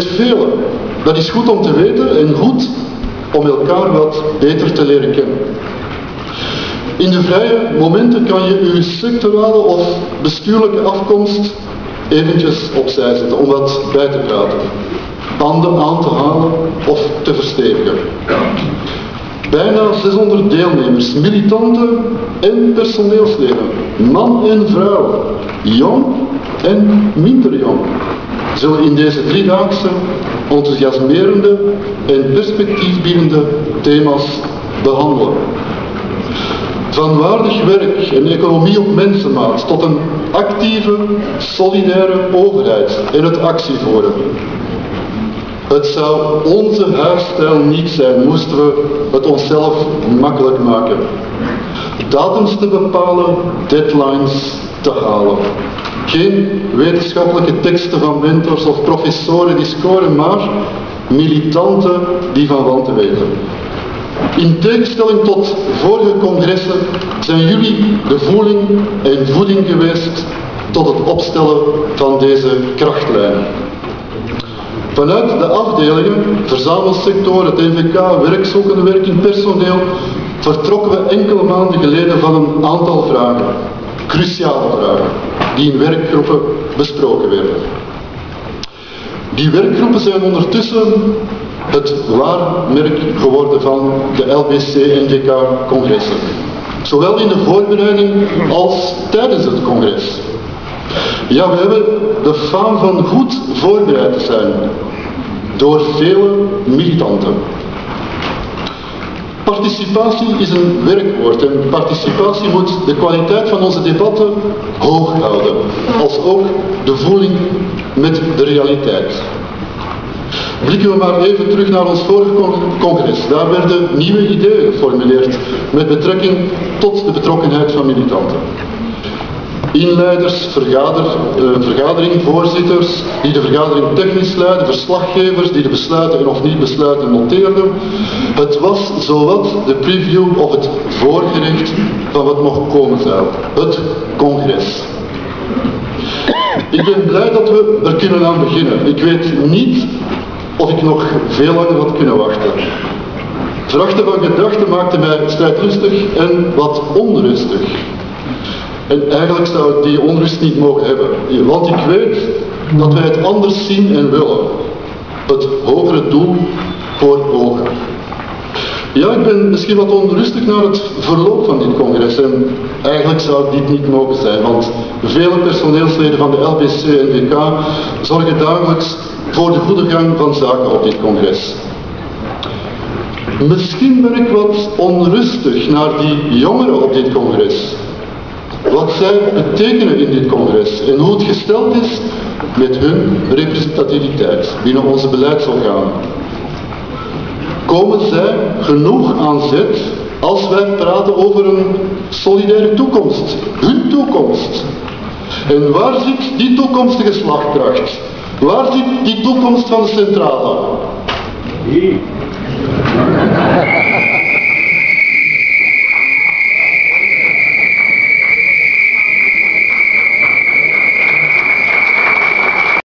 Velen. Dat is goed om te weten en goed om elkaar wat beter te leren kennen. In de vrije momenten kan je uw sectorale of bestuurlijke afkomst eventjes opzij zetten om wat bij te praten, panden aan te halen of te verstevigen. Bijna 600 deelnemers, militanten en personeelsleden, man en vrouw, jong en minder jong, zullen in deze driedaagse enthousiasmerende en perspectiefbiedende thema's behandelen. Van waardig werk en economie op mensenmaat tot een actieve, solidaire overheid en het actievoeren. Het zou onze huisstijl niet zijn, moesten we het onszelf makkelijk maken. Datums te bepalen, deadlines te halen. Geen wetenschappelijke teksten van mentors of professoren die scoren, maar militanten die van wanten weten. In tegenstelling tot vorige congressen zijn jullie de voeling en voeding geweest tot het opstellen van deze krachtlijnen. Vanuit de afdelingen, verzamelsector, het NVK, werkzoekende werking, personeel, vertrokken we enkele maanden geleden van een aantal vragen, cruciale vragen, die in werkgroepen besproken werden. Die werkgroepen zijn ondertussen het waarmerk geworden van de LBC-NVK-congressen. Zowel in de voorbereiding als tijdens het congres. Ja, we hebben de faam van goed voorbereid te zijn. Door vele militanten. Participatie is een werkwoord en participatie moet de kwaliteit van onze debatten hoog houden. Als ook de voeling met de realiteit. Blikken we maar even terug naar ons vorige congres. Daar werden nieuwe ideeën geformuleerd met betrekking tot de betrokkenheid van militanten. Inleiders, vergaderingvoorzitters die de vergadering technisch leiden, verslaggevers die de besluiten en of niet besluiten noteerden. Het was zowat de preview of het voorgerecht van wat nog komen zou. Het congres. Ik ben blij dat we er kunnen aan beginnen. Ik weet niet of ik nog veel langer had kunnen wachten. Verachten van gedachten maakte mij strijdlustig en wat onrustig. En eigenlijk zou ik die onrust niet mogen hebben. Want ik weet dat wij het anders zien en willen. Het hogere doel voor ogen. Ja, ik ben misschien wat onrustig naar het verloop van dit congres. En eigenlijk zou dit niet mogen zijn. Want vele personeelsleden van de LBC-NVK zorgen dagelijks voor de goede gang van zaken op dit congres. Misschien ben ik wat onrustig naar die jongeren op dit congres. Wat zij betekenen in dit congres en hoe het gesteld is met hun representativiteit binnen onze beleidsorganen. Komen zij genoeg aan zet als wij praten over een solidaire toekomst, hun toekomst? En waar zit die toekomstige slagkracht? Waar zit die toekomst van de centrale?